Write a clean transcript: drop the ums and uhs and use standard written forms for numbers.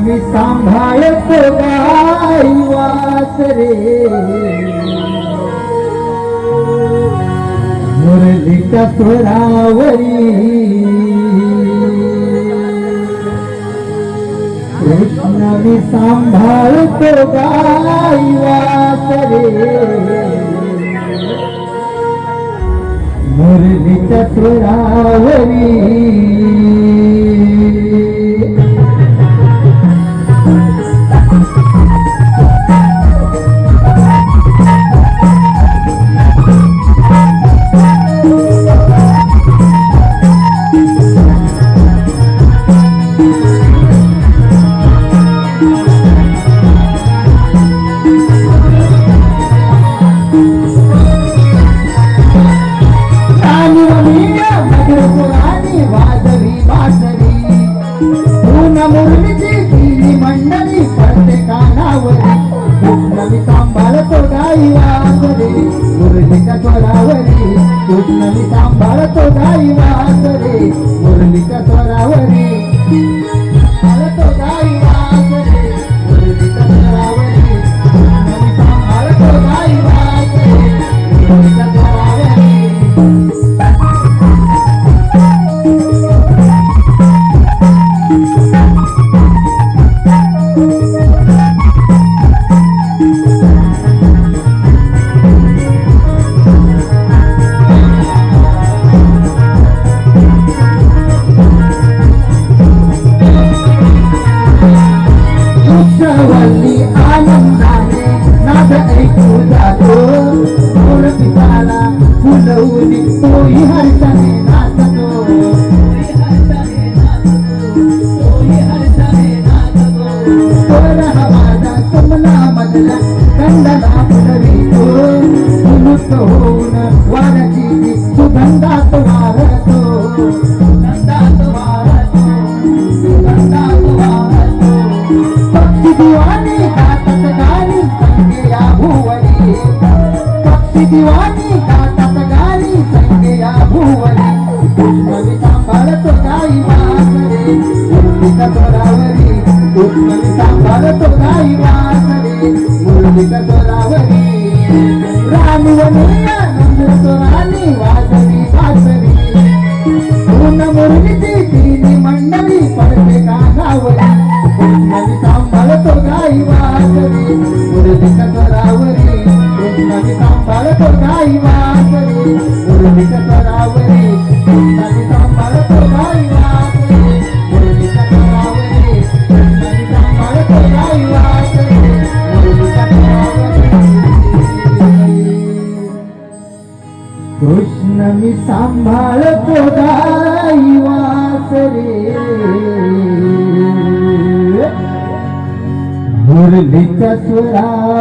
मी सांभाळतो गाई वासरे मुरलीच्या स्वरावरी कृष्ण मी सांभाळतो गाई वासरे मुरलीच्या स्वरावरी मी सांभाळतो गाई वासरे मुरलीच्या स्वरावरी कृष्ण मी सांभाळतो गाई वासरे मुरलीच्या स्वरावरी सांभाळतो गाई वासरे मुरलीच्या स्वरावरी कृष्ण मी सांभाळतो गाई वासरे मुरलीच्या स्वरावरी आनंदाने नाद ऐकू जातो मोर पिसाला फुलवून तोही हर्षाने नाचतो स्वर हा माझा समना मधला कंडला फुलवितो मुक्त होऊन वारची सुगंधात वारतो सुगंधात वारतो सुगंधात वारतो पक्षी दिवाणी गातात गाणी संगे या भुवनी पक्षी दिवाणी गातात गाणी संगे या भुवनी कृष्ण मी सांभाळतो गाई वासरे मुरलीच्या स्वरावरी कृष्ण मी सांभाळतो गाई वासरे मुरलीच्या स्वरावरी राणी वनिया नंदतो राणी वाजवी वासरी पूर्ण मुरलीची तिन्ही मंडळी पडते कानावरी कृष्ण मी सांभाळतो गाई वासरे मुरलीच्या स्वरावरी कृष्ण मी सांभाळतो गाई वासरे मुरलीच्या स्वरावरी कृष्ण मी सांभाळतो गाई वासरे मुरलीच्या स्वरावरी कृष्ण मी सांभाळतो गाई वासरे मुरलीच्या स्वरावरी कृष्ण मी सांभाळतो गाई वासरे मुरलीच्या स्वरावरी